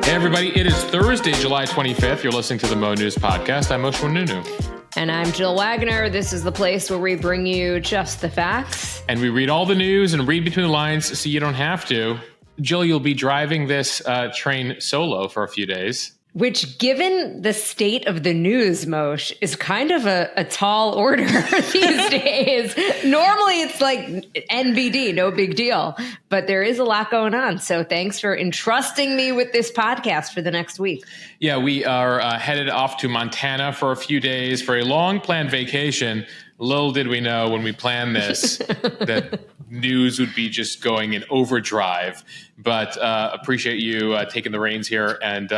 Hey, everybody. It is Thursday, July 25th. You're listening to the Mo.news podcast. I'm mo.news. And I'm Jill Wagner. This is the place where we bring you just the facts. And we read all the news and read between the lines so you don't have to. Jill, you'll be driving this train solo for a few days. Which, given the state of the news, Moshe, is kind of a tall order these days. Normally, it's like NBD, no big deal. But there is a lot going on. So thanks for entrusting me with this podcast for the next week. Yeah, we are headed off to Montana for a few days for a long planned vacation. Little did we know when we planned this that news would be just going in overdrive. But appreciate you taking the reins here, and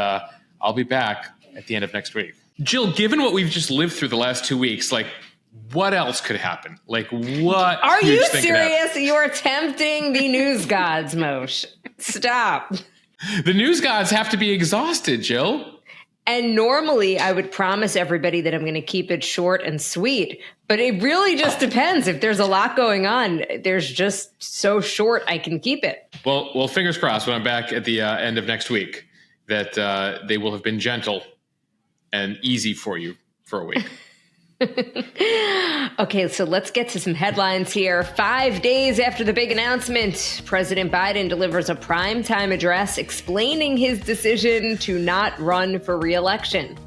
I'll be back at the end of next week. Jill, given what we've just lived through the last 2 weeks, like, what else could happen? Like, what? Are you serious? You're tempting the news gods, Moshe. Stop. The news gods have to be exhausted, Jill. And normally I would promise everybody that I'm going to keep it short and sweet, but it really just depends. If there's a lot going on, there's just so short I can keep it. Well, fingers crossed when I'm back at the end of next week that they will have been gentle and easy for you for a week. Okay, so let's get to some headlines here. 5 days after the big announcement, President Biden delivers a primetime address explaining his decision to not run for re-election.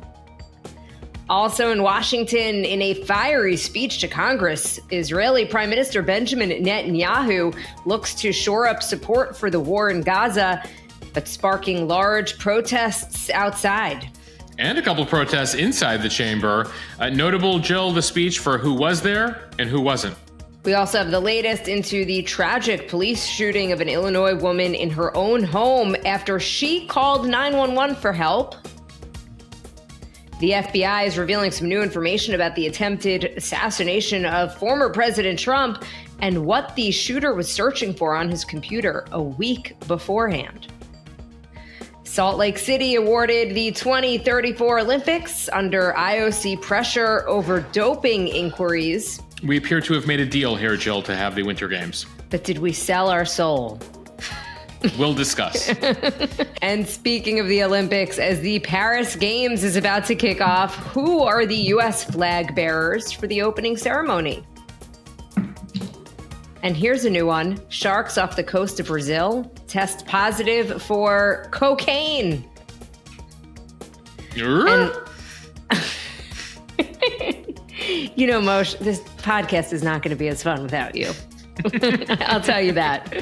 Also in Washington, in a fiery speech to Congress, Israeli Prime Minister Benjamin Netanyahu looks to shore up support for the war in Gaza, but sparking large protests outside. And a couple of protests inside the chamber. Notable, Jill, the speech for who was there and who wasn't. We also have the latest into the tragic police shooting of an Illinois woman in her own home after she called 911 for help. The FBI is revealing some new information about the attempted assassination of former President Trump and what the shooter was searching for on his computer a week beforehand. Salt Lake City awarded the 2034 Olympics under I.O.C. pressure over doping inquiries. We appear to have made a deal here, Jill, to have the Winter Games. But did we sell our soul? We'll discuss. And speaking of the Olympics, as the Paris Games is about to kick off, who are the U.S. flag bearers for the opening ceremony? And here's a new one. Sharks off the coast of Brazil test positive for cocaine. And, you know, Moshe, this podcast is not going to be as fun without you. I'll tell you that.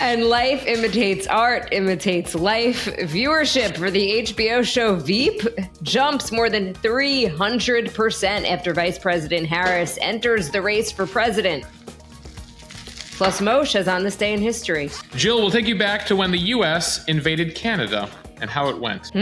And life imitates art, imitates life. Viewership for the HBO show Veep jumps more than 300% after Vice President Harris enters the race for president. Plus, Moshe is on this day in history. Jill, we'll take you back to when the U.S. invaded Canada and how it went.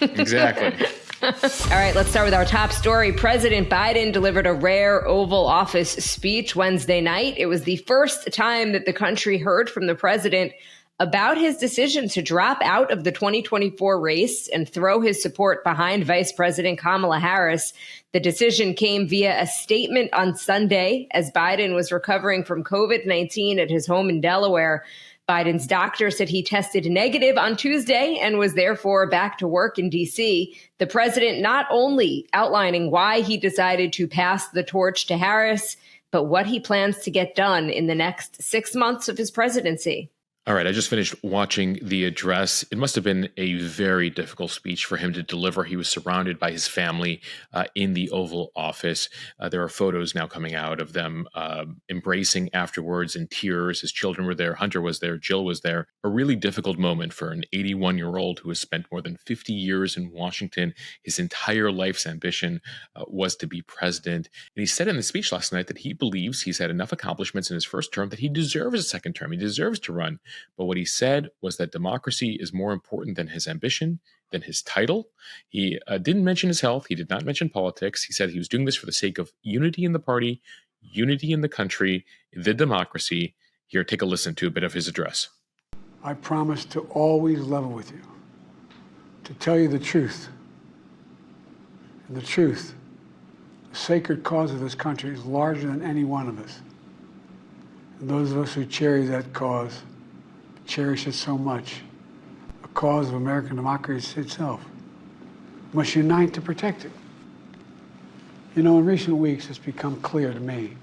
Exactly. All right, let's start with our top story. President Biden delivered a rare Oval Office speech Wednesday night. It was the first time that the country heard from the president about his decision to drop out of the 2024 race and throw his support behind Vice President Kamala Harris. The decision came via a statement on Sunday as Biden was recovering from COVID-19 at his home in Delaware. Biden's doctor said he tested negative on Tuesday and was therefore back to work in D.C. The president not only outlining why he decided to pass the torch to Harris, but what he plans to get done in the next 6 months of his presidency. All right, I just finished watching the address. It must have been a very difficult speech for him to deliver. He was surrounded by his family in the Oval Office. There are photos now coming out of them embracing afterwards in tears. His children were there. Hunter was there. Jill was there. A really difficult moment for an 81-year-old who has spent more than 50 years in Washington. His entire life's ambition was to be president. And he said in the speech last night that he believes he's had enough accomplishments in his first term that he deserves a second term. He deserves to run. But what he said was that democracy is more important than his ambition, than his title. He didn't mention his health. He did not mention politics. He said he was doing this for the sake of unity in the party, unity in the country, the democracy. Here, take a listen to a bit of his address. I promise to always level with you, to tell you the truth. And the truth, the sacred cause of this country is larger than any one of us. And those of us who cherish that cause, cherish it so much. A cause of American democracy itself. We must unite to protect it. You know, in recent weeks, it's become clear to me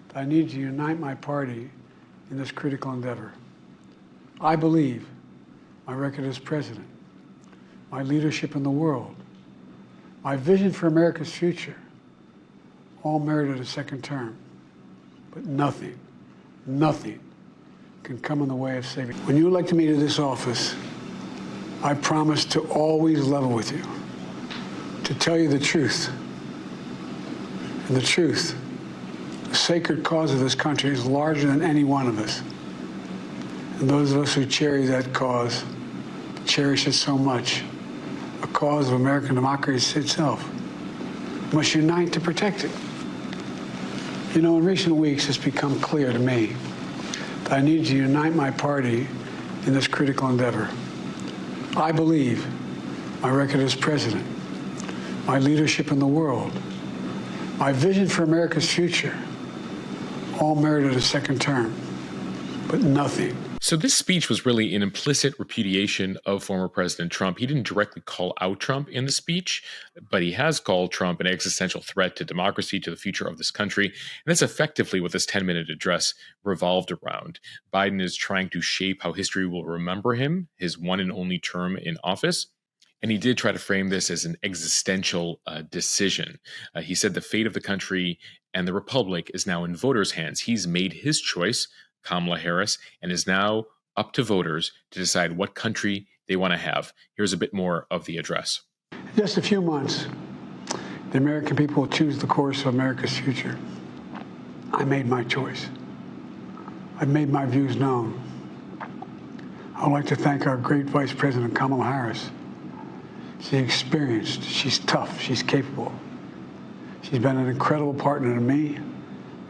that I need to unite my party in this critical endeavor. I believe my record as president, my leadership in the world, my vision for America's future, all merited a second term. But nothing can come in the way of saving. When you elected me to this office, I promised to always level with you, to tell you the truth. And the truth, the sacred cause of this country, is larger than any one of us. And those of us who cherish that cause cherish it so much, a cause of American democracy itself. We must unite to protect it. You know, in recent weeks, it's become clear to me that I need to unite my party in this critical endeavor. I believe my record as president, my leadership in the world, my vision for America's future, all merited a second term, but nothing. So this speech was really an implicit repudiation of former President Trump. He didn't directly call out Trump in the speech, but he has called Trump an existential threat to democracy, to the future of this country. And that's effectively what this 10-minute address revolved around. Biden is trying to shape how history will remember him, his one and only term in office. And he did try to frame this as an existential decision. He said the fate of the country and the republic is now in voters' hands. He's made his choice, Kamala Harris, and is now up to voters to decide what country they want to have. Here's a bit more of the address. In just a few months, the American people will choose the course of America's future. I made my choice. I've made my views known. I would like to thank our great Vice President Kamala Harris. She's experienced, she's tough, she's capable. She's been an incredible partner to me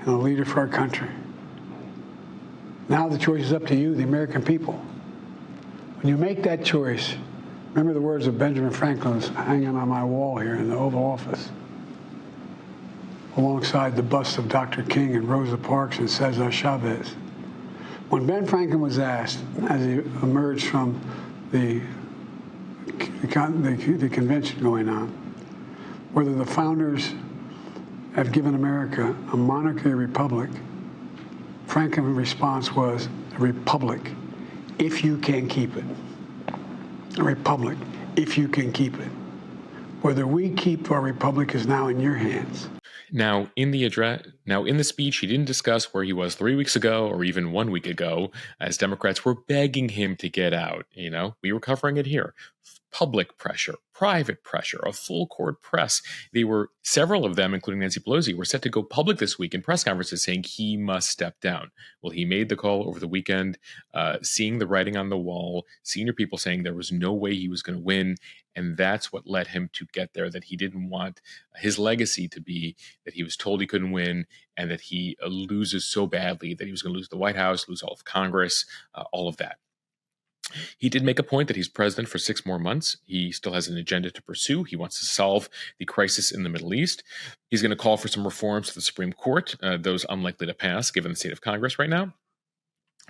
and a leader for our country. Now the choice is up to you, the American people. When you make that choice, remember the words of Benjamin Franklin hanging on my wall here in the Oval Office, alongside the busts of Dr. King and Rosa Parks and Cesar Chavez. When Ben Franklin was asked, as he emerged from the convention going on, whether the founders had given America a monarchy or republic, Franklin's response was, a republic, if you can keep it. A republic, if you can keep it. Whether we keep our republic is now in your hands. Now, in the speech, he didn't discuss where he was 3 weeks ago or even 1 week ago, as Democrats were begging him to get out. You know, we were covering it here. Public pressure, private pressure, a full court press. Several of them, including Nancy Pelosi, were set to go public this week in press conferences saying he must step down. Well, he made the call over the weekend, seeing the writing on the wall, senior people saying there was no way he was going to win. And that's what led him to get there, that he didn't want his legacy to be that he was told he couldn't win and that he loses so badly that he was going to lose the White House, lose all of Congress, all of that. He did make a point that he's president for 6 more months. He still has an agenda to pursue. He wants to solve the crisis in the Middle East. He's going to call for some reforms to the Supreme Court, those unlikely to pass given the state of Congress right now.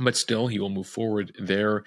But still, he will move forward there.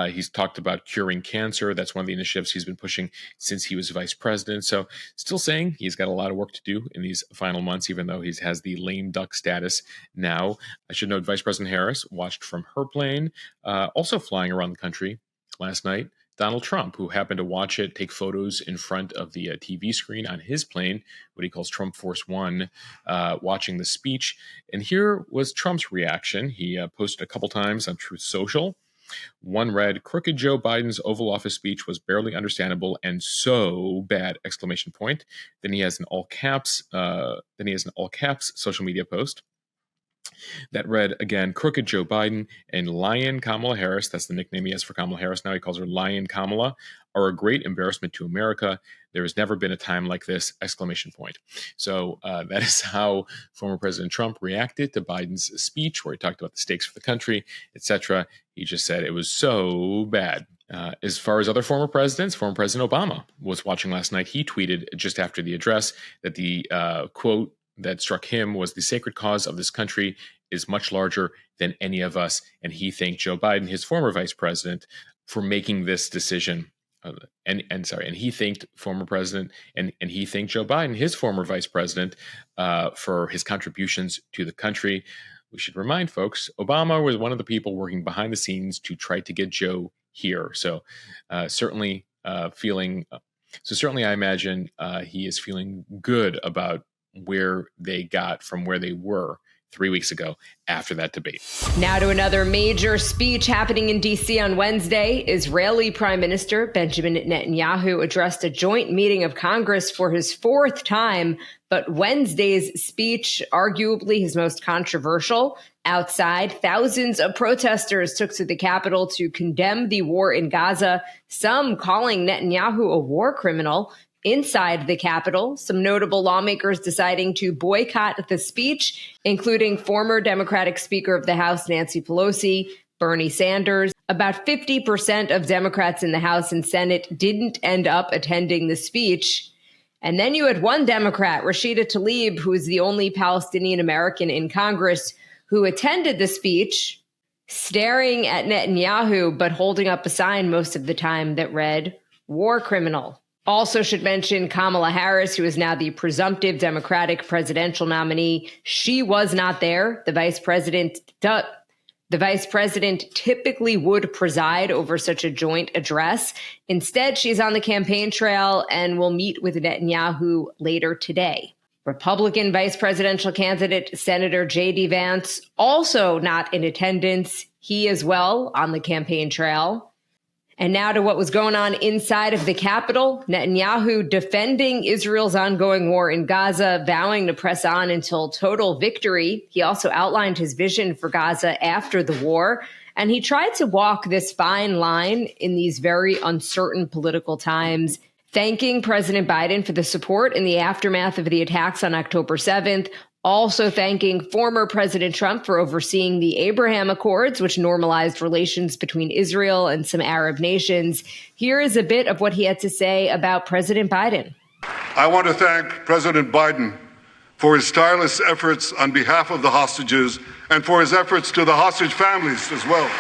He's talked about curing cancer. That's one of the initiatives he's been pushing since he was vice president. So still saying he's got a lot of work to do in these final months, even though he has the lame duck status now. I should note Vice President Harris watched from her plane, also flying around the country last night. Donald Trump, who happened to watch it, take photos in front of the TV screen on his plane, what he calls Trump Force One, watching the speech. And here was Trump's reaction. He posted a couple times on Truth Social. One read, "Crooked Joe Biden's Oval Office speech was barely understandable and so bad!" Exclamation point. Then he has an all caps social media post that read, again, "Crooked Joe Biden and Lion Kamala Harris," that's the nickname he has for Kamala Harris now, he calls her Lion Kamala, "are a great embarrassment to America. There has never been a time like this!" Exclamation point. So that is how former President Trump reacted to Biden's speech, where he talked about the stakes for the country, etc. He just said it was so bad. As far as other former presidents, former President Obama was watching last night. He tweeted just after the address that the quote that struck him was, "The sacred cause of this country is much larger than any of us." And he thanked Joe Biden, his former vice president, for making this decision. And he thanked former president and he thanked Joe Biden, his former vice president, for his contributions to the country. We should remind folks, Obama was one of the people working behind the scenes to try to get Joe here. So certainly I imagine he is feeling good about where they got from where they were 3 weeks ago after that debate. Now to another major speech happening in D.C. on Wednesday. Israeli Prime Minister Benjamin Netanyahu addressed a joint meeting of Congress for his fourth time, but Wednesday's speech, arguably his most controversial. Outside, thousands of protesters took to the Capitol to condemn the war in Gaza, some calling Netanyahu a war criminal. Inside the Capitol, some notable lawmakers deciding to boycott the speech, including former Democratic Speaker of the House Nancy Pelosi, Bernie Sanders. About 50% of Democrats in the House and Senate didn't end up attending the speech. And then you had one Democrat, Rashida Tlaib, who is the only Palestinian American in Congress, who attended the speech, staring at Netanyahu, but holding up a sign most of the time that read, "War criminal." Also should mention Kamala Harris, who is now the presumptive Democratic presidential nominee. She was not there. The vice president typically would preside over such a joint address. Instead, she's on the campaign trail and will meet with Netanyahu later today. Republican vice presidential candidate Senator J.D. Vance also not in attendance. He as well on the campaign trail. And now to what was going on inside of the Capitol. Netanyahu defending Israel's ongoing war in Gaza, vowing to press on until total victory. He also outlined his vision for Gaza after the war. And he tried to walk this fine line in these very uncertain political times, thanking President Biden for the support in the aftermath of the attacks on October 7th, also thanking former President Trump for overseeing the Abraham Accords, which normalized relations between Israel and some Arab nations. Here is a bit of what he had to say about President Biden. I want to thank President Biden for his tireless efforts on behalf of the hostages and for his efforts to the hostage families as well.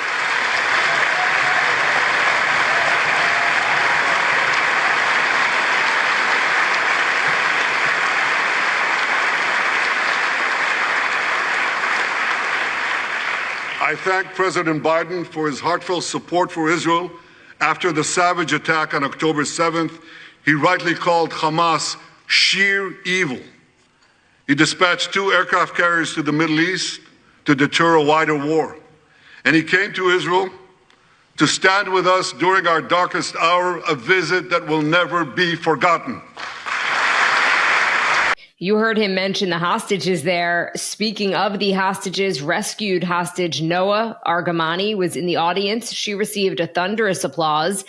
I thank President Biden for his heartfelt support for Israel after the savage attack on October 7th. He rightly called Hamas sheer evil. He dispatched 2 aircraft carriers to the Middle East to deter a wider war. And he came to Israel to stand with us during our darkest hour, a visit that will never be forgotten. You heard him mention the hostages there. Speaking of the hostages, rescued hostage Noah Argamani was in the audience. She received a thunderous applause.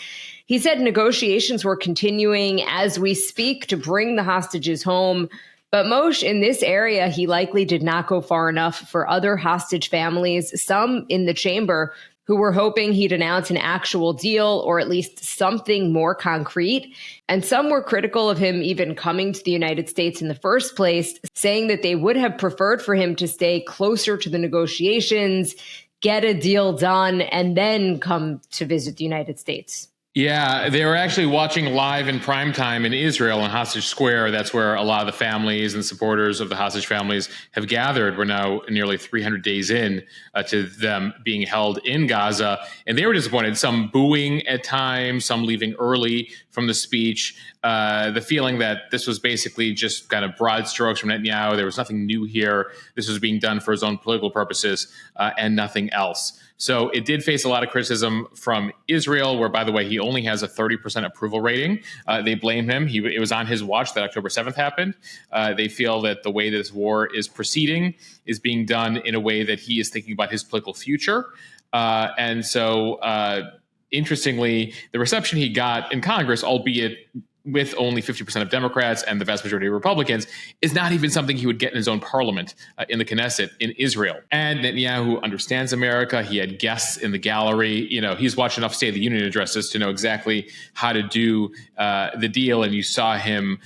He said negotiations were continuing as we speak to bring the hostages home. But Moshe, in this area, he likely did not go far enough for other hostage families, some in the chamber, who were hoping he'd announce an actual deal or at least something more concrete. And some were critical of him even coming to the United States in the first place, saying that they would have preferred for him to stay closer to the negotiations, get a deal done, and then come to visit the United States. Yeah, they were actually watching live in prime time in Israel on Hostage Square. That's where a lot of the families and supporters of the hostage families have gathered. We're now nearly 300 days in to them being held in Gaza. And they were disappointed, some booing at times, some leaving early from the speech. The feeling that this was basically just kind of broad strokes from Netanyahu. There was nothing new here. This was being done for his own political purposes and nothing else. So it did face a lot of criticism from Israel, where, by the way, he only has a 30% approval rating. They blame him. It was on his watch that October 7th happened. They feel that the way this war is proceeding is being done in a way that he is thinking about his political future. Interestingly, the reception he got in Congress, albeit with only 50% of Democrats and the vast majority of Republicans, is not even something he would get in his own parliament in the Knesset in Israel. And Netanyahu understands America. He had guests in the gallery. You know, he's watched enough State of the Union addresses to know exactly how to do the deal. And you saw him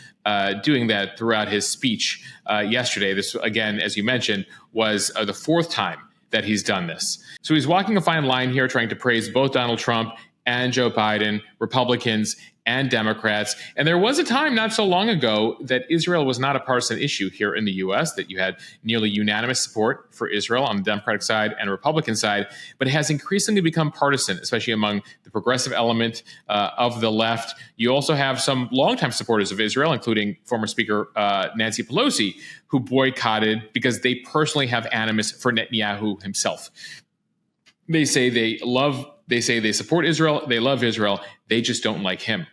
doing that throughout his speech yesterday. This, again, as you mentioned, was the fourth time that he's done this. So he's walking a fine line here, trying to praise both Donald Trump and Joe Biden, Republicans and Democrats. And there was a time not so long ago that Israel was not a partisan issue here in the U.S., that you had nearly unanimous support for Israel on the Democratic side and Republican side, but it has increasingly become partisan, especially among the progressive element of the left. You also have some longtime supporters of Israel, including former Speaker Nancy Pelosi, who boycotted because they personally have animus for Netanyahu himself. They say they support Israel, they love Israel, they just don't like him.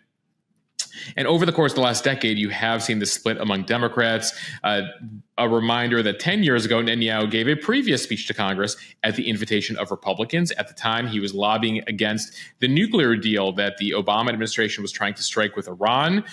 And over the course of the last decade, you have seen this split among Democrats. A reminder that 10 years ago, Netanyahu gave a previous speech to Congress at the invitation of Republicans. At the time, he was lobbying against the nuclear deal that the Obama administration was trying to strike with Iran.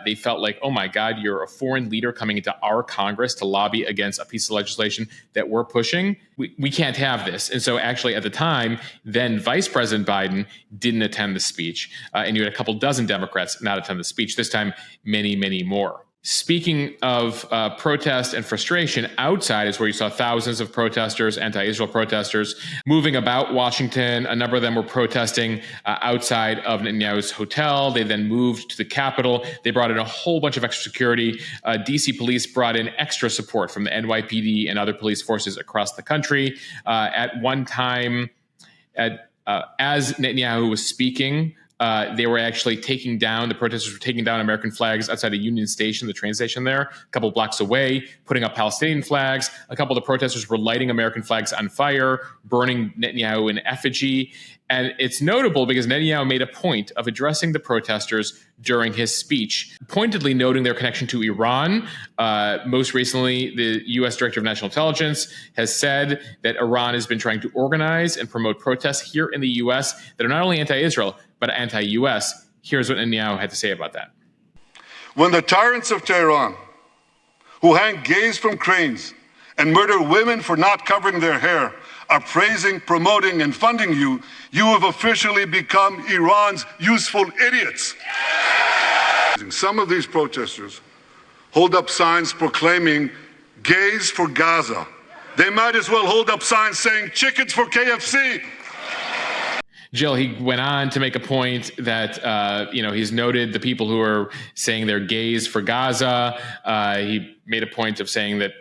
They felt like, oh my God, you're a foreign leader coming into our Congress to lobby against a piece of legislation that we're pushing. We can't have this. And so actually at the time, then Vice President Biden didn't attend the speech. And you had a couple dozen Democrats not attend the speech. This time, many, many more. Speaking of protest and frustration, outside is where you saw thousands of protesters, anti-Israel protesters, moving about Washington. A number of them were protesting outside of Netanyahu's hotel. They then moved to the Capitol. They brought in a whole bunch of extra security. D.C. police brought in extra support from the NYPD and other police forces across the country. At one time, as Netanyahu was speaking, they were actually the protesters were taking down American flags outside of Union Station, the train station there, a couple blocks away, putting up Palestinian flags. A couple of the protesters were lighting American flags on fire, burning Netanyahu in effigy. And it's notable because Netanyahu made a point of addressing the protesters during his speech, pointedly noting their connection to Iran. Most recently, the U.S. Director of National Intelligence has said that Iran has been trying to organize and promote protests here in the U.S. that are not only anti-Israel, but anti-U.S. Here's what Netanyahu had to say about that. When the tyrants of Tehran, who hang gays from cranes and murder women for not covering their hair, are praising, promoting, and funding you, you have officially become Iran's useful idiots. Some of these protesters hold up signs proclaiming gays for Gaza. They might as well hold up signs saying chickens for KFC. Jill, he went on to make a point that, he's noted the people who are saying they're gays for Gaza. He made a point of saying that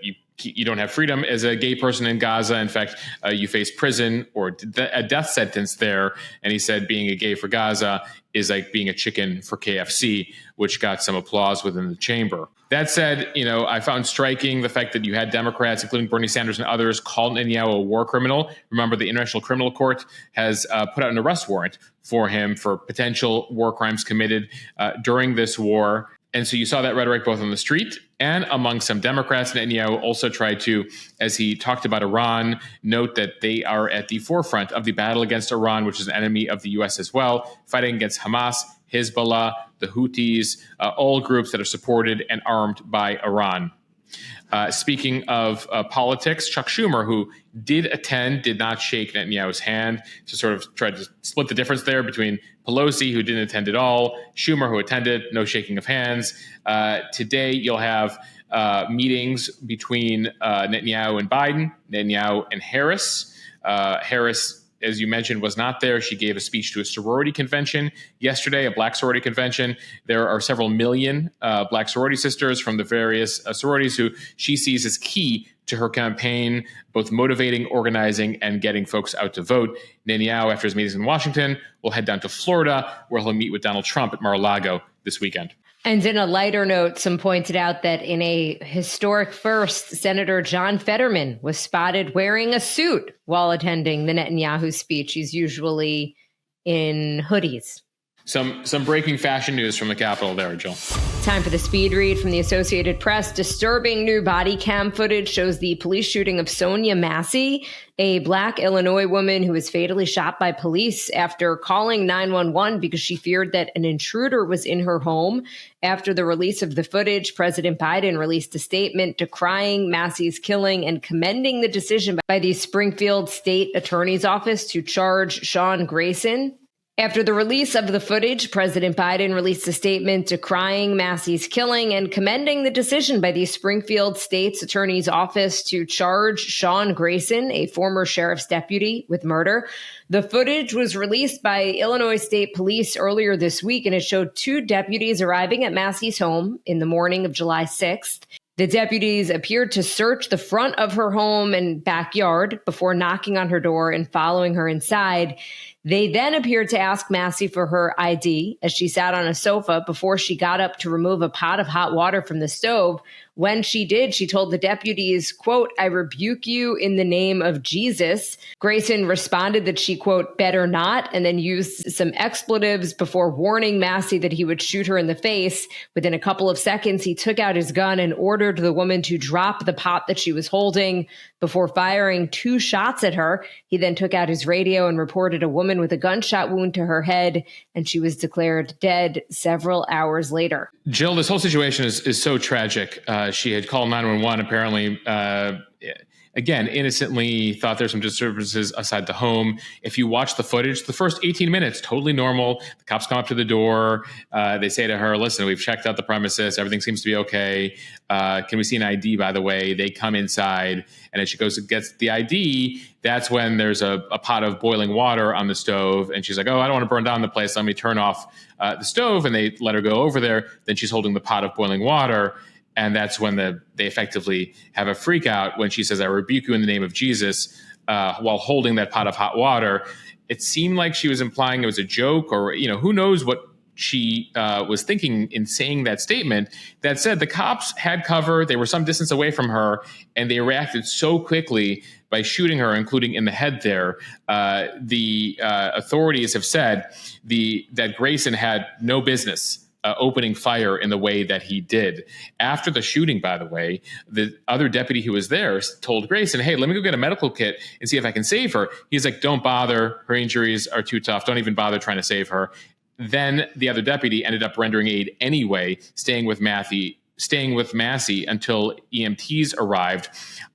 you don't have freedom as a gay person in Gaza. In fact, you face prison or a death sentence there. And he said being a gay for Gaza is like being a chicken for KFC, which got some applause within the chamber. That said, I found striking the fact that you had Democrats, including Bernie Sanders and others, call Netanyahu a war criminal. Remember, the International Criminal Court has put out an arrest warrant for him for potential war crimes committed during this war. And so you saw that rhetoric both on the street and among some Democrats. Netanyahu also tried to, as he talked about Iran, note that they are at the forefront of the battle against Iran, which is an enemy of the U.S. as well, fighting against Hamas, Hezbollah, the Houthis, all groups that are supported and armed by Iran. Speaking of politics, Chuck Schumer, who did not shake Netanyahu's hand, to sort of try to split the difference there between Pelosi, who didn't attend at all, Schumer, who attended, no shaking of hands. Today, you'll have meetings between Netanyahu and Biden, Netanyahu and Harris. Harris, as you mentioned, was not there. She gave a speech to a sorority convention yesterday, a black sorority convention. There are several million black sorority sisters from the various sororities who she sees as key to her campaign, both motivating, organizing, and getting folks out to vote. Netanyahu, after his meetings in Washington, will head down to Florida, where he'll meet with Donald Trump at Mar-a-Lago this weekend. And in a lighter note, some pointed out that in a historic first, Senator John Fetterman was spotted wearing a suit while attending the Netanyahu speech. He's usually in hoodies. Some breaking fashion news from the Capitol there, Jill. Time for the speed read from the Associated Press. Disturbing new body cam footage shows the police shooting of Sonya Massey, a black Illinois woman who was fatally shot by police after calling 911 because she feared that an intruder was in her home. After the release of the footage, President Biden released a statement decrying Massey's killing and commending the decision by the Springfield State Attorney's Office to charge Sean Grayson. After the release of the footage, President Biden released a statement decrying Massey's killing and commending the decision by the Springfield State's Attorney's Office to charge Sean Grayson, a former sheriff's deputy, with murder. The footage was released by Illinois State Police earlier this week, and it showed two deputies arriving at Massey's home in the morning of July 6th. The deputies appeared to search the front of her home and backyard before knocking on her door and following her inside. They then appeared to ask Massey for her ID as she sat on a sofa before she got up to remove a pot of hot water from the stove. When she did, she told the deputies, quote, "I rebuke you in the name of Jesus." Grayson responded that she, quote, "better not," and then used some expletives before warning Massey that he would shoot her in the face. Within a couple of seconds, he took out his gun and ordered the woman to drop the pot that she was holding before firing 2 shots at her. He then took out his radio and reported a woman with a gunshot wound to her head, and she was declared dead several hours later. Jill, this whole situation is so tragic. She had called 911, apparently, again, innocently thought there's some disturbances outside the home. If you watch the footage, the first 18 minutes, totally normal. The cops come up to the door. They say to her, "Listen, we've checked out the premises. Everything seems to be okay. Can we see an ID, by the way?" They come inside, and as she goes and gets the ID, that's when there's a pot of boiling water on the stove. And she's like, "Oh, I don't want to burn down the place. Let me turn off the stove." And they let her go over there. Then she's holding the pot of boiling water. And that's when they effectively have a freak out when she says, "I rebuke you in the name of Jesus," while holding that pot of hot water. It seemed like she was implying it was a joke, or, who knows what she was thinking in saying that statement. That said, the cops had cover. They were some distance away from her, and they reacted so quickly by shooting her, including in the head there. The authorities have said that Grayson had no business opening fire in the way that he did. After the shooting, by the way, the other deputy who was there told Grayson, "Hey, let me go get a medical kit and see if I can save her." He's like, "Don't bother. Her injuries are too tough. Don't even bother trying to save her." Then the other deputy ended up rendering aid anyway, staying with Massey until EMTs arrived.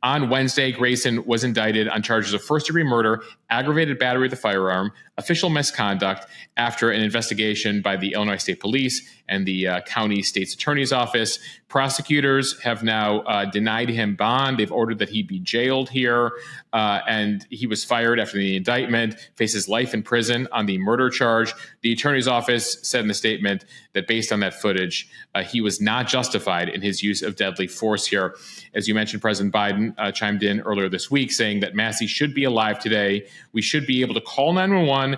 On Wednesday, Grayson was indicted on charges of first-degree murder, aggravated battery with a firearm, official misconduct, after an investigation by the Illinois State Police and the county state's attorney's office. Prosecutors have now denied him bond. They've ordered that he be jailed here, and he was fired after the indictment, faces life in prison on the murder charge. The attorney's office said in a statement that based on that footage, he was not justified in his use of deadly force here. As you mentioned, President Biden chimed in earlier this week saying that Massey should be alive today. We should be able to call 911,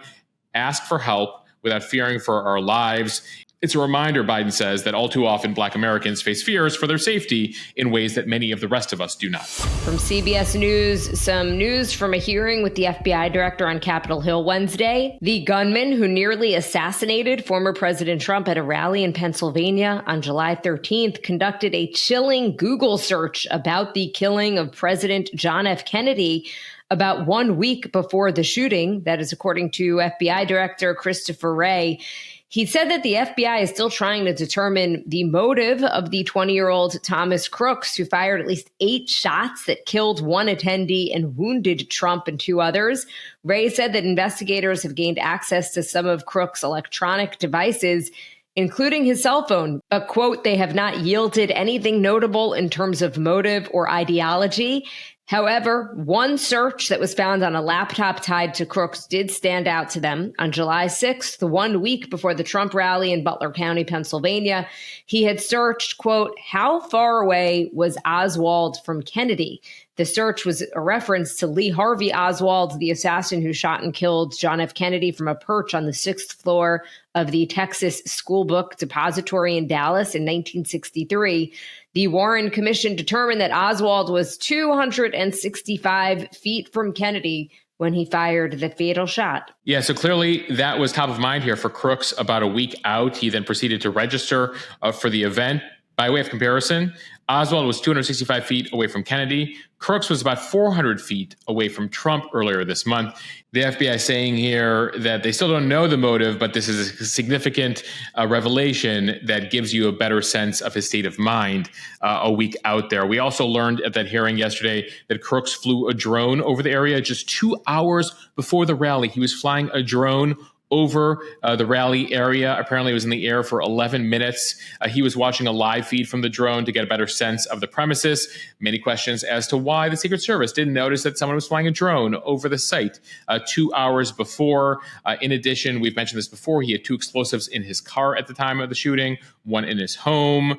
ask for help without fearing for our lives. It's a reminder, Biden says, that all too often Black Americans face fears for their safety in ways that many of the rest of us do not. From CBS News, some news from a hearing with the FBI director on Capitol Hill Wednesday. The gunman who nearly assassinated former President Trump at a rally in Pennsylvania on July 13th conducted a chilling Google search about the killing of President John F. Kennedy about 1 week before the shooting. That is according to FBI Director Christopher Wray. He said that the FBI is still trying to determine the motive of the 20-year-old Thomas Crooks, who fired at least 8 shots that killed 1 attendee and wounded Trump and 2 others. Wray said that investigators have gained access to some of Crooks' electronic devices, including his cell phone. But, quote, "they have not yielded anything notable in terms of motive or ideology." However, one search that was found on a laptop tied to Crooks did stand out to them. On July 6th, 1 week before the Trump rally in Butler County, Pennsylvania, he had searched, quote, "how far away was Oswald from Kennedy?" The search was a reference to Lee Harvey Oswald, the assassin who shot and killed John F. Kennedy from a perch on the 6th floor of the Texas School Book Depository in Dallas in 1963. The Warren Commission determined that Oswald was 265 feet from Kennedy when he fired the fatal shot. Yeah, so clearly that was top of mind here for Crooks about a week out. He then proceeded to register for the event. By way of comparison, Oswald was 265 feet away from Kennedy. Crooks was about 400 feet away from Trump earlier this month. The FBI saying here that they still don't know the motive, but this is a significant revelation that gives you a better sense of his state of mind a week out there. We also learned at that hearing yesterday that Crooks flew a drone over the area just 2 hours before the rally. He was flying a drone over the rally area. Apparently it was in the air for 11 minutes. He was watching a live feed from the drone to get a better sense of the premises. Many questions as to why the Secret Service didn't notice that someone was flying a drone over the site 2 hours before. In addition, we've mentioned this before, he had 2 explosives in his car at the time of the shooting, one in his home.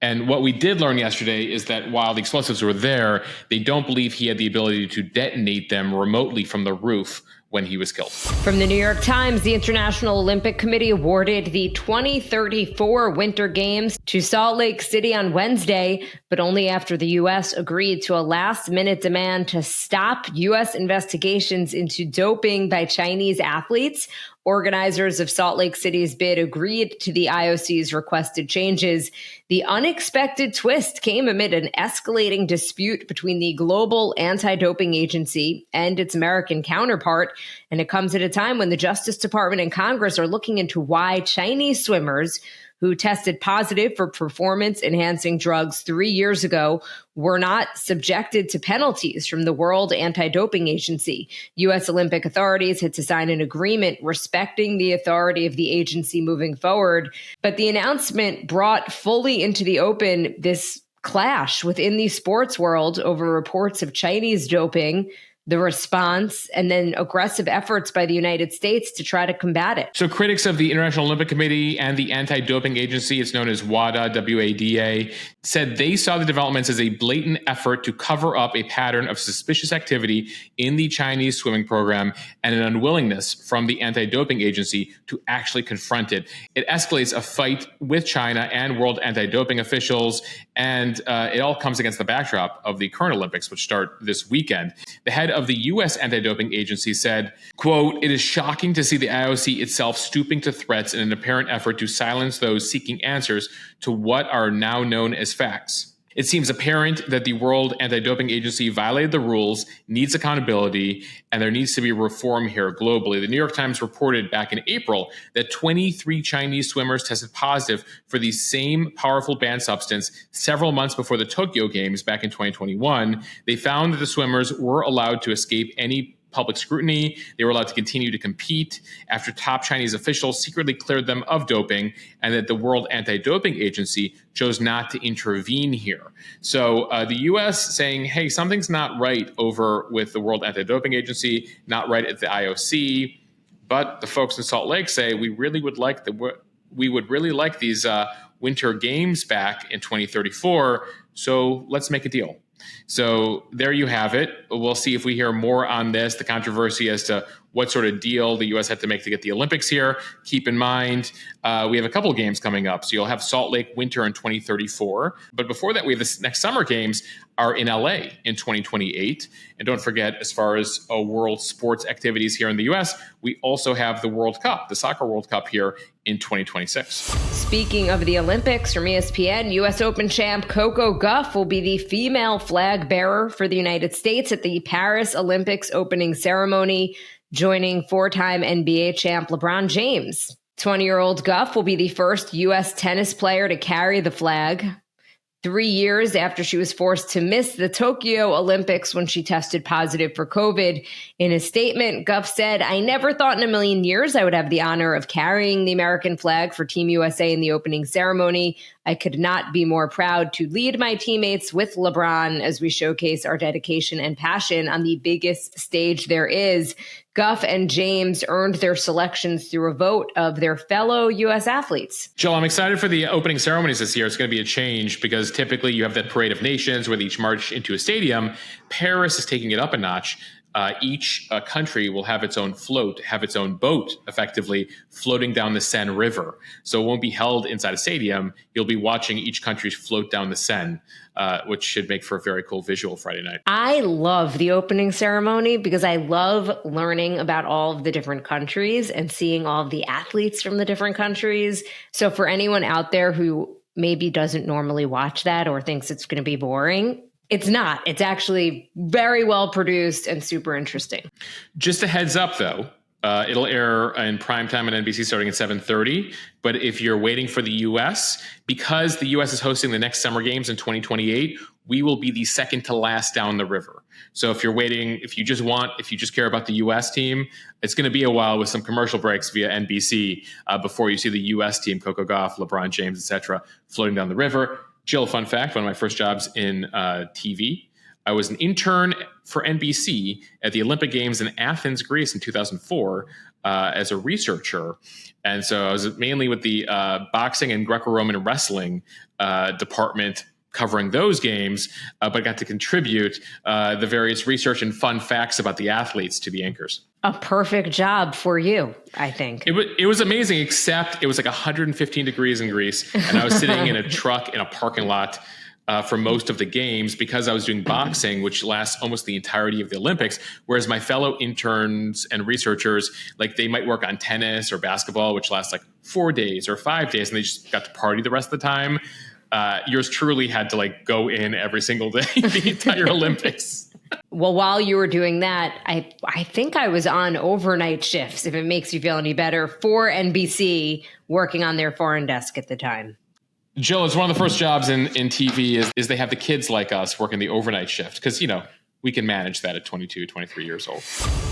And what we did learn yesterday is that while the explosives were there, they don't believe he had the ability to detonate them remotely from the roof when he was killed. From the New York Times, the International Olympic Committee awarded the 2034 Winter Games to Salt Lake City on Wednesday, but only after the U.S. agreed to a last-minute demand to stop U.S. investigations into doping by Chinese athletes. Organizers of Salt Lake City's bid agreed to the I.O.C's requested changes. The unexpected twist came amid an escalating dispute between the global anti-doping agency and its American counterpart, and it comes at a time when the Justice Department and Congress are looking into why Chinese swimmers who tested positive for performance-enhancing drugs 3 years ago were not subjected to penalties from the World Anti-Doping Agency. U.S. Olympic authorities had to sign an agreement respecting the authority of the agency moving forward, but the announcement brought fully into the open this clash within the sports world over reports of Chinese doping, the response, and then aggressive efforts by the United States to try to combat it. So critics of the International Olympic Committee and the anti-doping agency, it's known as WADA, W-A-D-A, said they saw the developments as a blatant effort to cover up a pattern of suspicious activity in the Chinese swimming program and an unwillingness from the anti-doping agency to actually confront it. It escalates a fight with China and world anti-doping officials, and it all comes against the backdrop of the current Olympics, which start this weekend. The head of the U.S. anti-doping agency said, quote, "It is shocking to see the I.O.C. itself stooping to threats in an apparent effort to silence those seeking answers to what are now known as facts. It seems apparent that the World Anti-Doping Agency violated the rules, needs accountability, and there needs to be reform here globally." The New York Times reported back in April that 23 Chinese swimmers tested positive for the same powerful banned substance several months before the Tokyo Games back in 2021. They found that the swimmers were allowed to escape any public scrutiny. They were allowed to continue to compete after top Chinese officials secretly cleared them of doping, and that the World Anti-Doping Agency chose not to intervene here. So the U.S. saying, hey, something's not right over with the World Anti-Doping Agency, not right at the I.O.C., but the folks in Salt Lake say we would really like these Winter Games back in 2034, so let's make a deal. So there you have it. We'll see if we hear more on this, the controversy as to what sort of deal the U.S. had to make to get the Olympics here. Keep in mind, we have a couple of games coming up. So you'll have Salt Lake Winter in 2034. But before that, we have the next Summer Games are in L.A. in 2028. And don't forget, as far as world sports activities here in the U.S., we also have the World Cup, the Soccer World Cup here in 2026. Speaking of the Olympics, from ESPN, U.S. Open champ Coco Gauff will be the female flag bearer for the United States at the Paris Olympics opening ceremony, joining four-time NBA champ LeBron James. 20-year-old Gauff will be the first U.S. tennis player to carry the flag. 3 years after she was forced to miss the Tokyo Olympics when she tested positive for COVID. In a statement, Gauff said, "I never thought in a million years I would have the honor of carrying the American flag for Team USA in the opening ceremony. I could not be more proud to lead my teammates with LeBron as we showcase our dedication and passion on the biggest stage there is." Gauff and James earned their selections through a vote of their fellow U.S. athletes. Joel, I'm excited for the opening ceremonies this year. It's going to be a change because typically you have that parade of nations where they each march into a stadium. Paris is taking it up a notch. Each country will have its own float, have its own boat, effectively floating down the Seine River. So it won't be held inside a stadium. You'll be watching each country float down the Seine, which should make for a very cool visual Friday night. I love the opening ceremony because I love learning about all of the different countries and seeing all of the athletes from the different countries. So for anyone out there who maybe doesn't normally watch that or thinks it's going to be boring, it's not. It's actually very well produced and super interesting. Just a heads up, though. It'll air in primetime on NBC starting at 7:30. But if you're waiting for the U.S., because the U.S. is hosting the next Summer Games in 2028, we will be the second to last down the river. So if you just care about the U.S. team, it's going to be a while with some commercial breaks via NBC before you see the U.S. team, Coco Gauff, LeBron James, etc., floating down the river. Jill, fun fact, one of my first jobs in TV, I was an intern for NBC at the Olympic Games in Athens, Greece in 2004 as a researcher. And so I was mainly with the boxing and Greco-Roman wrestling department covering those games, but got to contribute the various research and fun facts about the athletes to the anchors. A perfect job for you, I think. It was amazing, except it was like 115 degrees in Greece, and I was sitting in a truck in a parking lot for most of the games because I was doing boxing, which lasts almost the entirety of the Olympics, whereas my fellow interns and researchers, like they might work on tennis or basketball, which lasts like 4 days or 5 days, and they just got to party the rest of the time. Yours truly had to like go in every single day, the entire Olympics. Well, while you were doing that, I think I was on overnight shifts, if it makes you feel any better, for NBC, working on their foreign desk at the time. Jill, it's one of the first jobs in TV is they have the kids like us working the overnight shift because, we can manage that at 22, 23 years old.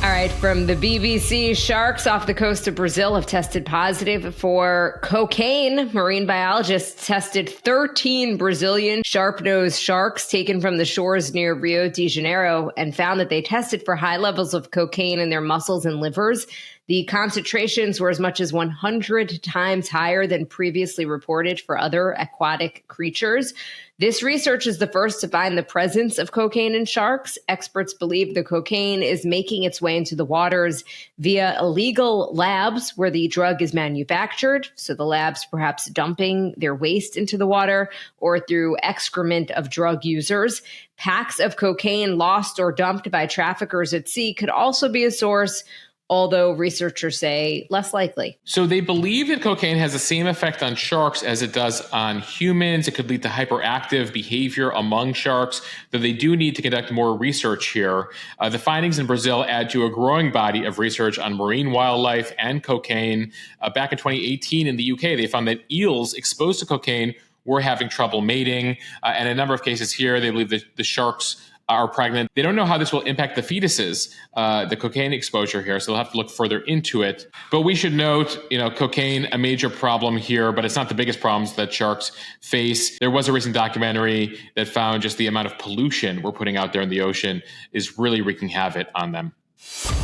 All right, from the BBC, sharks off the coast of Brazil have tested positive for cocaine. Marine biologists tested 13 Brazilian sharp-nosed sharks taken from the shores near Rio de Janeiro and found that they tested for high levels of cocaine in their muscles and livers. The concentrations were as much as 100 times higher than previously reported for other aquatic creatures. This research is the first to find the presence of cocaine in sharks. Experts believe the cocaine is making its way into the waters via illegal labs where the drug is manufactured. So the labs perhaps dumping their waste into the water or through excrement of drug users. Packs of cocaine lost or dumped by traffickers at sea could also be a source, although researchers say less likely. So they believe that cocaine has the same effect on sharks as it does on humans. It could lead to hyperactive behavior among sharks, though they do need to conduct more research here. The findings in Brazil add to a growing body of research on marine wildlife and cocaine. Back in 2018 in the UK, they found that eels exposed to cocaine were having trouble mating. And in a number of cases here, they believe that the sharks are pregnant. They don't know how this will impact the fetuses, the cocaine exposure here, so they'll have to look further into it. But we should note, cocaine, a major problem here, but it's not the biggest problems that sharks face. There was a recent documentary that found just the amount of pollution we're putting out there in the ocean is really wreaking havoc on them.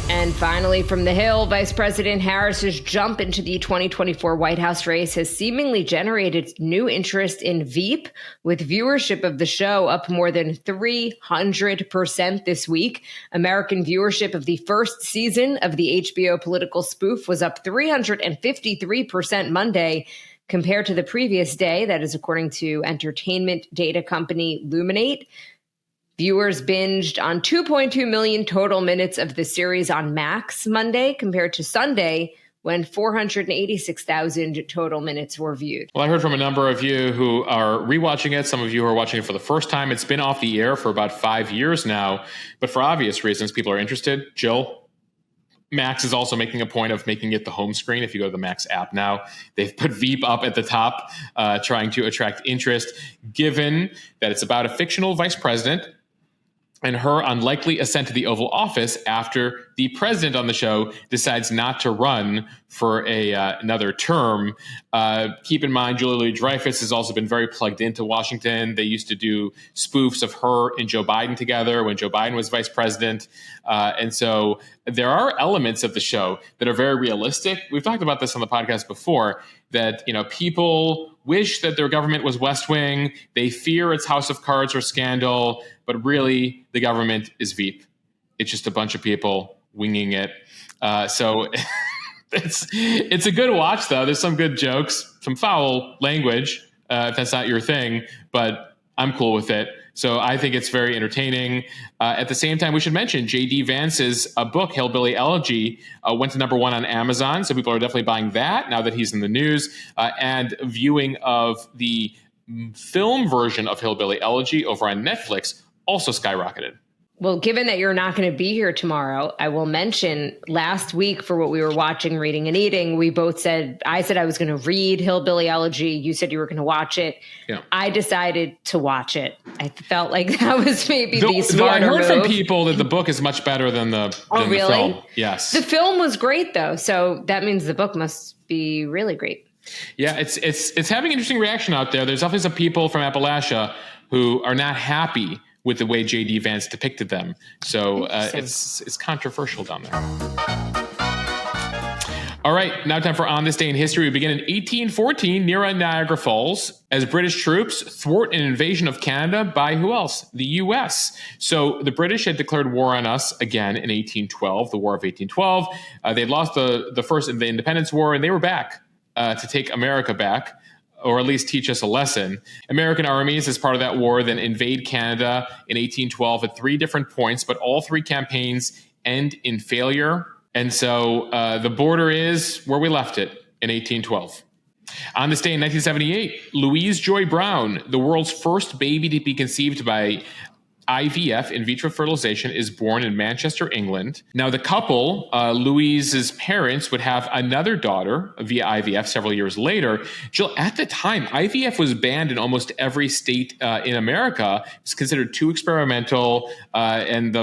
And finally, from the Hill, Vice President Harris's jump into the 2024 White House race has seemingly generated new interest in Veep, with viewership of the show up more than 300% this week. American viewership of the first season of the HBO political spoof was up 353% Monday compared to the previous day. That is according to entertainment data company Luminate. Viewers binged on 2.2 million total minutes of the series on Max Monday compared to Sunday when 486,000 total minutes were viewed. Well, I heard from a number of you who are rewatching it. Some of you who are watching it for the first time. It's been off the air for about 5 years now, but for obvious reasons, people are interested. Jill, Max is also making a point of making it the home screen. If you go to the Max app now, they've put Veep up at the top, trying to attract interest, given that it's about a fictional vice president and her unlikely ascent to the Oval Office after the president on the show decides not to run for another term. Keep in mind, Julia Louis-Dreyfus has also been very plugged into Washington. They used to do spoofs of her and Joe Biden together when Joe Biden was vice president. And so there are elements of the show that are very realistic. We've talked about this on the podcast before, that people wish that their government was West Wing. They fear it's House of Cards or Scandal, but really the government is Veep. It's just a bunch of people winging it. So it's a good watch, though. There's some good jokes, some foul language, if that's not your thing, but I'm cool with it. So I think it's very entertaining. At the same time, we should mention J.D. Vance's book, Hillbilly Elegy, went to #1 on Amazon. So people are definitely buying that now that he's in the news. And viewing of the film version of Hillbilly Elegy over on Netflix also skyrocketed. Well, given that you're not going to be here tomorrow, I will mention last week for what we were watching, reading, and eating, we both said, I said I was going to read Hillbilly Elegy. You said you were going to watch it. Yeah. I decided to watch it. I felt like that was maybe the smarter I heard move. from people that the book is much better than the really? film. Yes. The film was great, though. So that means the book must be really great. Yeah, it's having interesting reaction out there. There's definitely some people from Appalachia who are not happy with the way J.D. Vance depicted them. So it's controversial down there. All right, now time for On This Day in History. We begin in 1814 near Niagara Falls as British troops thwart an invasion of Canada by who else? The U.S. So the British had declared war on us again in 1812, the War of 1812. They lost the first in the Independence War, and they were back to take America back, or at least teach us a lesson. American armies, as part of that war, then invade Canada in 1812 at 3 different points, but all 3 campaigns end in failure. And so the border is where we left it in 1812. On this day in 1978, Louise Joy Brown, the world's first baby to be conceived by IVF, in vitro fertilization, is born in Manchester, England. Now, the couple, Louise's parents, would have another daughter via IVF several years later. Jill, at the time, IVF was banned in almost every state in America. It's considered too experimental, and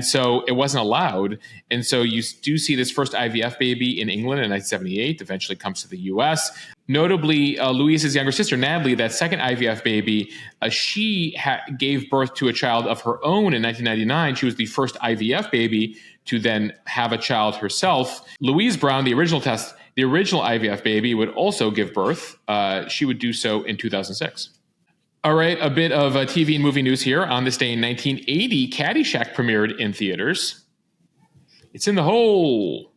so it wasn't allowed. And so you do see this first IVF baby in England in 1978, eventually comes to the U.S. Notably, Louise's younger sister, Natalie, that second IVF baby, she gave birth to a child of her own in 1999. She was the first IVF baby to then have a child herself. Louise Brown, the original IVF baby, would also give birth. She would do so in 2006. All right, a bit of TV and movie news here. On this day in 1980, Caddyshack premiered in theaters. It's in the hole.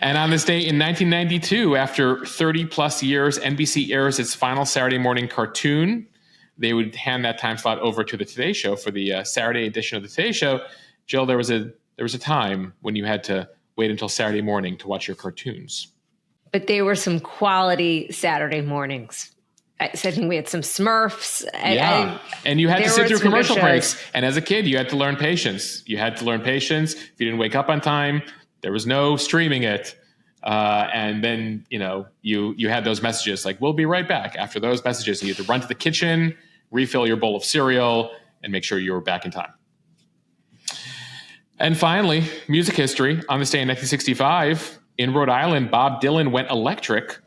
And on this day in 1992, after 30 plus years, NBC airs its final Saturday morning cartoon. They would hand that time slot over to the Today Show for the Saturday edition of the Today Show. Jill, there was a time when you had to wait until Saturday morning to watch your cartoons. But they were some quality Saturday mornings. I think we had some Smurfs. And you had to sit through commercial breaks. And as a kid, you had to learn patience. If you didn't wake up on time, there was no streaming it. And then, you had those messages like, we'll be right back. After those messages, you had to run to the kitchen, refill your bowl of cereal, and make sure you were back in time. And finally, music history. On this day in 1965, in Rhode Island, Bob Dylan went electric.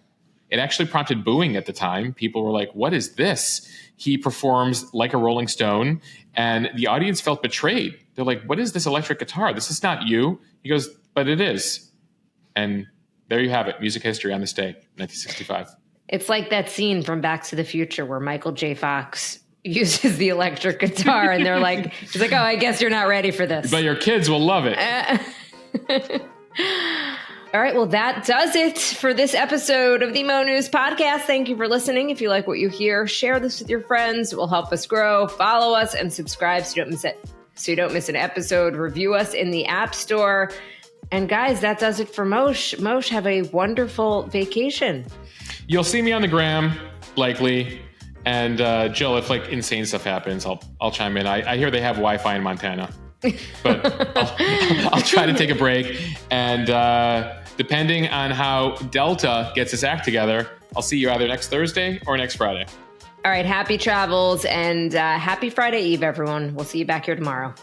It actually prompted booing at the time. People were like, what is this? He performs Like a Rolling Stone, and the audience felt betrayed. They're like, what is this electric guitar? This is not you. He goes, but it is. And there you have it, music history on this day, 1965. It's like that scene from Back to the Future where Michael J. Fox uses the electric guitar, and they're like, he's like, oh, I guess you're not ready for this. But your kids will love it. All right, well, that does it for this episode of the Mo News podcast. Thank you for listening. If you like what you hear, share this with your friends. It will help us grow. Follow us and subscribe so you don't miss an episode. Review us in the App Store. And guys, that does it for Moshe. Moshe, have a wonderful vacation. You'll see me on the gram, likely. And Jill, if insane stuff happens, I'll chime in. I hear they have Wi-Fi in Montana. But I'll try to take a break. And depending on how Delta gets its act together, I'll see you either next Thursday or next Friday. All right. Happy travels and happy Friday Eve, everyone. We'll see you back here tomorrow.